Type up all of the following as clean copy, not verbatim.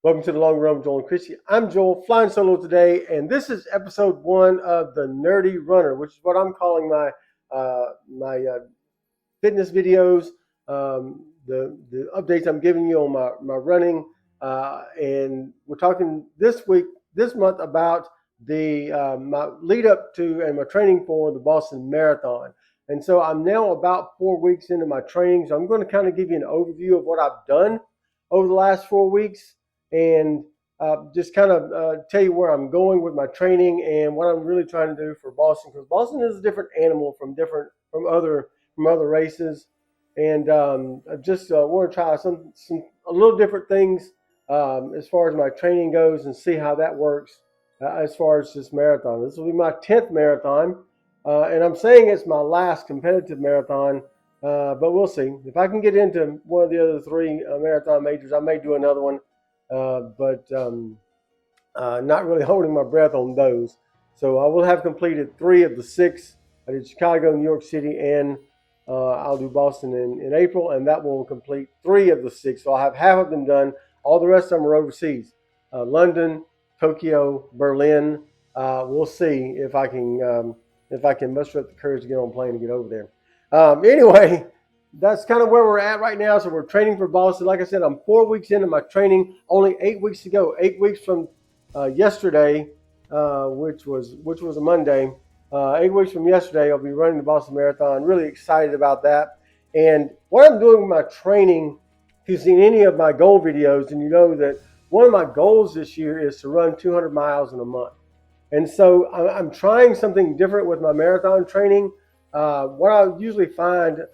Welcome to the Long Run with Joel and Christy. I'm Joel, flying solo today, and this is episode 1 of the Nerdy Runner, which is what I'm calling my fitness videos, the updates I'm giving you on my running, and we're talking this month about the my lead up to and my training for the Boston Marathon. And so I'm now about 4 weeks into my training, so I'm going to kind of give you an overview of what I've done over the last 4 weeks and just kind of tell you where I'm going with my training and what I'm really trying to do for Boston, because Boston is a different animal from other races, and I just want to try some a little different things as far as my training goes and see how that works as far as this marathon. This will be my 10th marathon, and I'm saying it's my last competitive marathon. But we'll see. If I can get into one of the other three marathon majors, I may do another one. But not really holding my breath on those. So I will have completed 3 of the 6. I did Chicago, New York City, and I'll do Boston in April, and that will complete 3 of the 6. So I'll have half of them done. All the rest of them are overseas. London, Tokyo, Berlin. We'll see if I can muster up the courage to get on a plane and get over there. Anyway, that's kind of where we're at right now. So we're training for Boston. Like I said, I'm 4 weeks into my training. Only 8 weeks to go. 8 weeks from yesterday, which was a Monday. 8 weeks from yesterday, I'll be running the Boston Marathon. Really excited about that. And what I'm doing with my training, if you've seen any of my goal videos, and you know that one of my goals this year is to run 200 miles in a month. And so I'm trying something different with my marathon training. What I usually find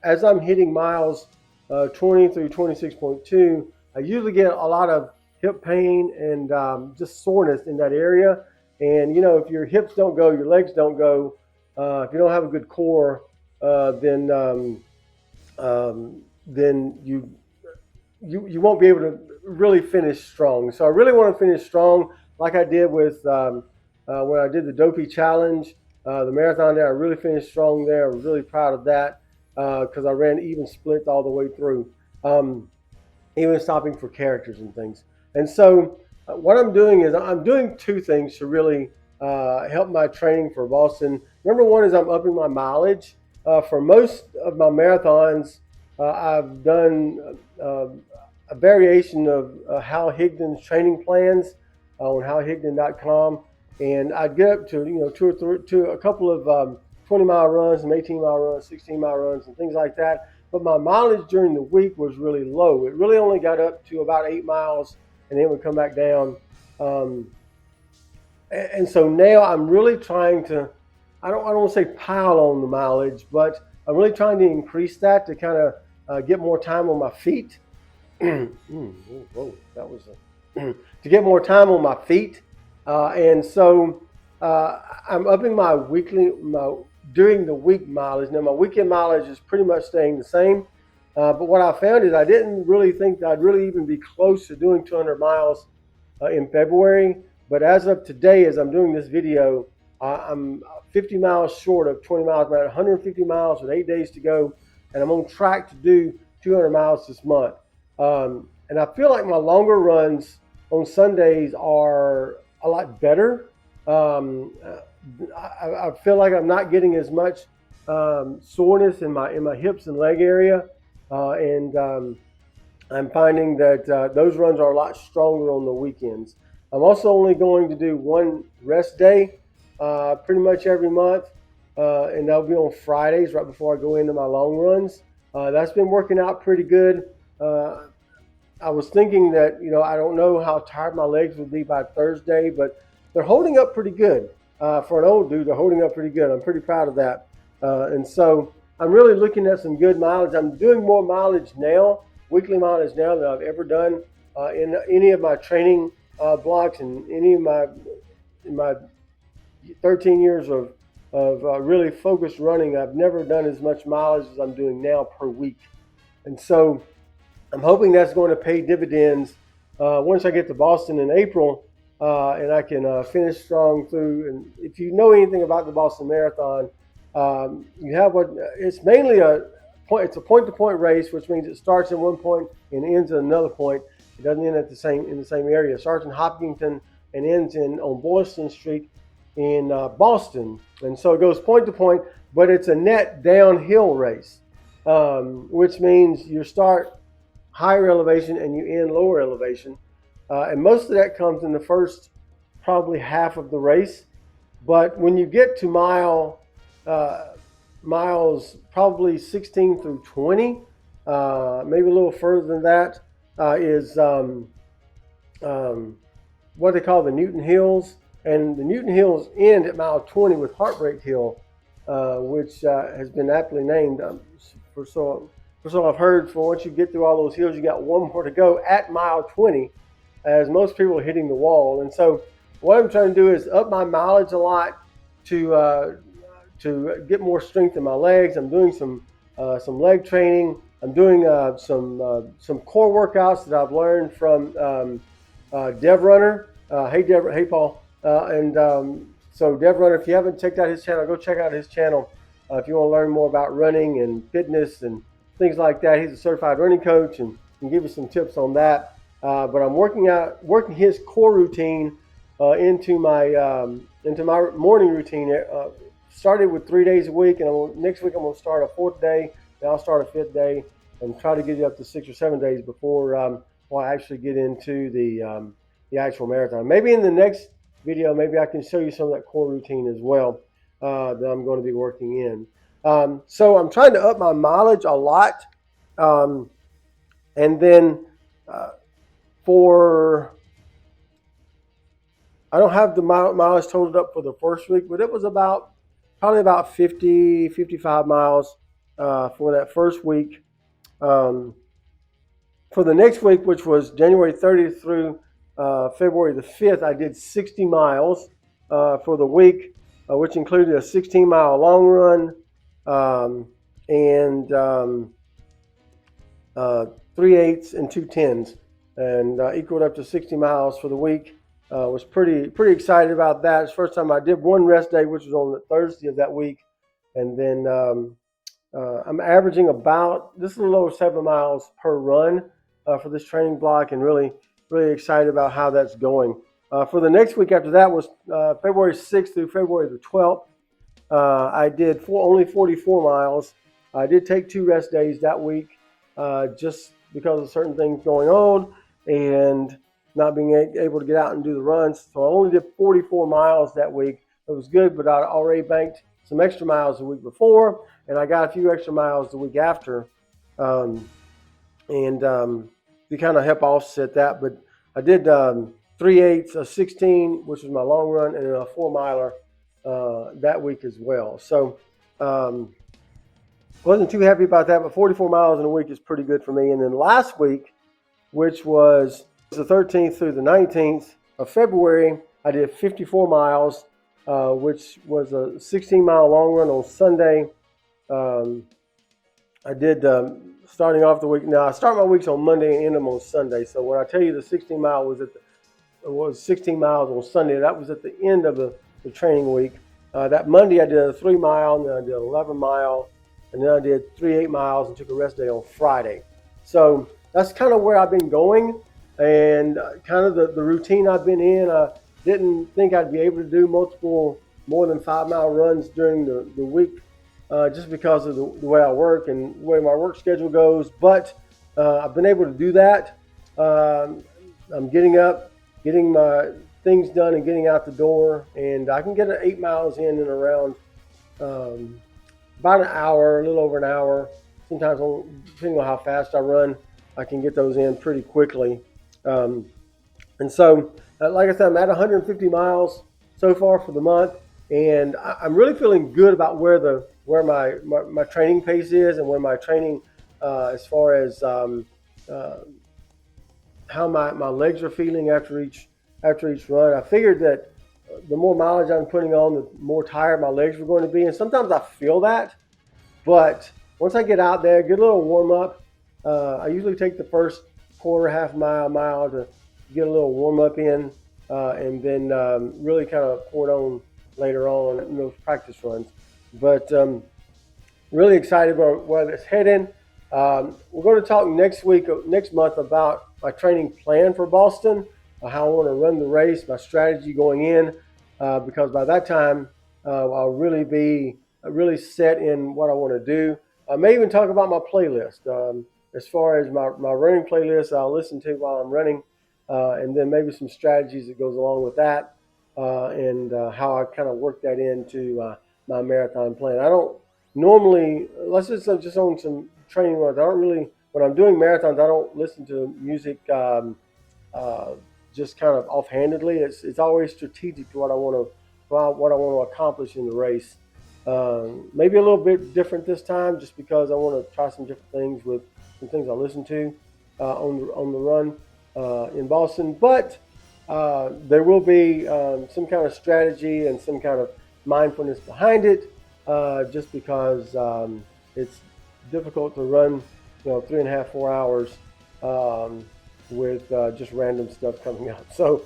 as I'm hitting miles 20 through 26.2, I usually get a lot of hip pain and just soreness in that area. And, you know, if your hips don't go, your legs don't go, if you don't have a good core, then you won't be able to really finish strong. So I really want to finish strong like I did with when I did the Dopey Challenge, the marathon there. I really finished strong there. I was really proud of that because I ran even splits all the way through, even stopping for characters and things. And so what I'm doing is I'm doing 2 things to really help my training for Boston. Number one is I'm upping my mileage. For most of my marathons, I've done a variation of Hal Higdon's training plans on halhigdon.com, and I'd get up to 2 or 3 to a couple of 20-mile runs, some 18-mile runs, 16-mile runs, and things like that. But my mileage during the week was really low. It really only got up to about 8 miles, and then it would come back down. And so now I'm really trying to, I don't want to say pile on the mileage, but I'm really trying to increase that to kind of get more time on my feet. Whoa, that was to get more time on my feet. And so I'm upping my during the week mileage. Now my weekend mileage is pretty much staying the same. But what I found is I didn't really think that I'd really even be close to doing 200 miles in February. But as of today, as I'm doing this video, I'm 50 miles short of 20 miles, about 150 miles with 8 days to go. And I'm on track to do 200 miles this month. And I feel like my longer runs on Sundays are a lot better. I feel like I'm not getting as much soreness in my hips and leg area, and I'm finding that those runs are a lot stronger on the weekends. I'm also only going to do 1 rest day pretty much every month, and that'll be on Fridays right before I go into my long runs. That's been working out pretty good. I was thinking that, I don't know how tired my legs would be by Thursday, but they're holding up pretty good. For an old dude, they're holding up pretty good. I'm pretty proud of that. And so I'm really looking at some good mileage. I'm doing more mileage now, weekly mileage now, than I've ever done in any of my training blocks and any of my 13 years of really focused running. I've never done as much mileage as I'm doing now per week. And so I'm hoping that's going to pay dividends once I get to Boston in April, and I can finish strong through. And if you know anything about the Boston Marathon, you have it's mainly it's a point-to-point race, which means it starts at one point and ends at another point. It doesn't end at in the same area. It starts in Hopkinton and ends on Boylston Street in Boston, and so it goes point to point. But it's a net downhill race, which means you start higher elevation and you end lower elevation, and most of that comes in the first probably half of the race. But when you get to miles probably 16 through 20, maybe a little further than that, is what they call the Newton Hills. And the Newton Hills end at mile 20 with Heartbreak Hill, which has been aptly named. For so I've heard, for once you get through all those hills, you got one more to go at mile 20, as most people are hitting the wall. And so what I'm trying to do is up my mileage a lot to get more strength in my legs. I'm doing some leg training. I'm doing some core workouts that I've learned from Dev Runner. Hey Dev, hey Paul. So Dev Runner, if you haven't checked out his channel, go check out his channel. If you want to learn more about running and fitness and things like that, he's a certified running coach and can give you some tips on that. But I'm working his core routine into my morning routine. Started with 3 days a week, and next week I'm going to start a fourth day. Then I'll start a fifth day, and try to get it up to 6 or 7 days before I actually get into the actual marathon. Maybe in the next video, maybe I can show you some of that core routine as well that I'm going to be working in. So I'm trying to up my mileage a lot, and then I don't have the mileage totaled up for the first week, but it was probably about 50, 55 miles for that first week. For the next week, which was January 30th through February the 5th, I did 60 miles for the week, which included a 16-mile long run and 3/8 and 2/10, and equaled up to 60 miles for the week. Was pretty excited about that. It's the first time I did one rest day, which was on the Thursday of that week, and then I'm averaging about just a little over 7 miles per run for this training block, and really excited about how that's going. For the next week after that was February 6th through February the 12th. I did only 44 miles. I did take 2 rest days that week just because of certain things going on and not being able to get out and do the runs. So I only did 44 miles that week. It was good, but I already banked some extra miles the week before, and I got a few extra miles the week after. To kind of help offset that, but I did 3/8, a 16, which was my long run, and a 4-miler that week as well. So wasn't too happy about that, but 44 miles in a week is pretty good for me. And then last week, which was the 13th through the 19th of February, I did 54 miles, which was a 16-mile long run on Sunday. I did starting off the week. Now I start my weeks on Monday and end them on Sunday. So when I tell you the 16 mile was 16 miles on Sunday, that was at the end of the training week. That Monday I did a 3-mile, and then I did an 11-mile, and then I did 3 8-miles and took a rest day on Friday. So that's kind of where I've been going, and kind of the routine I've been in. I didn't think I'd be able to do more than 5-mile runs during the week, just because of the way I work and the way my work schedule goes. But I've been able to do that. I'm getting up, getting my things done, and getting out the door, and I can get 8 miles in around about an hour, a little over an hour. Sometimes, depending on how fast I run, I can get those in pretty quickly. And so, like I said, I'm at 150 miles so far for the month, and I'm really feeling good about where my training pace is, and where my training as far as how my legs are feeling after each run. I figured that the more mileage I'm putting on, the more tired my legs were going to be, and sometimes I feel that. But once I get out there, get a little warm up, I usually take the first quarter, half mile to get a little warm up in, and then really kind of pour it on later on in those practice runs. But really excited about where it's heading. We're going to talk next month about my training plan for Boston, how I want to run the race, my strategy going in, because by that time I'll really be really set in what I want to do. I may even talk about my playlist. As far as my running playlist, I'll listen to while I'm running, and then maybe some strategies that goes along with that, and how I kind of work that into my marathon plan. I don't normally, let's just on some training runs. I don't really, when I'm doing marathons, I don't listen to music uh, just kind of offhandedly. It's always strategic to what I want to accomplish in the race. Maybe a little bit different this time, just because I want to try some different things with some things I listen to on the run in Boston. But there will be some kind of strategy and some kind of mindfulness behind it, just because it's difficult to run, 3.5, 4 hours with just random stuff coming up. So,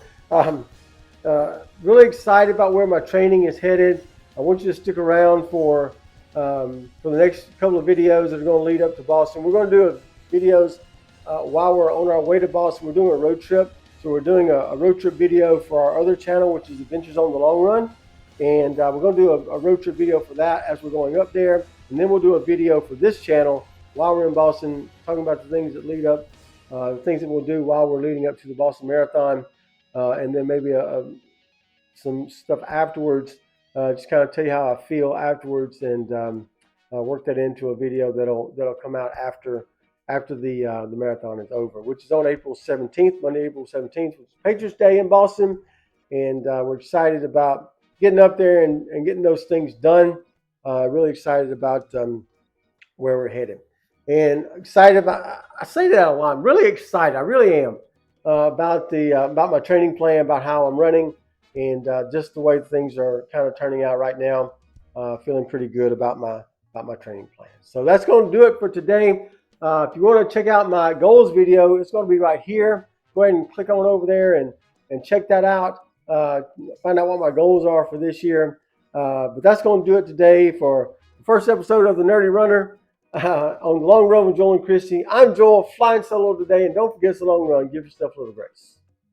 really excited about where my training is headed. I want you to stick around for the next couple of videos that are going to lead up to Boston. We're going to do videos while we're on our way to Boston. We're doing a road trip. So we're doing a road trip video for our other channel, which is Adventures on the Long Run. And we're going to do a road trip video for that as we're going up there. And then we'll do a video for this channel while we're in Boston, talking about the things that lead up, the things that we'll do while we're leading up to the Boston Marathon. And then maybe some stuff afterwards, just kind of tell you how I feel afterwards, and work that into a video that'll come out after the marathon is over, which is on April 17th, Monday, April 17th, which is Patriots Day in Boston. And we're excited about getting up there and getting those things done. Really excited about where we're headed. And excited about, I say that a lot, I'm really excited, I really am, about my training plan, about how I'm running, and just the way things are kind of turning out right now. Feeling pretty good about my training plan. So that's going to do it for today. If you want to check out my goals video, it's going to be right here. Go ahead and click on over there and check that out. Find out what my goals are for this year. But that's going to do it today for the first episode of The Nerdy Runner on the Long Run with Joel and Christy. I'm Joel, flying solo today, and don't forget the long run. Give yourself a little grace.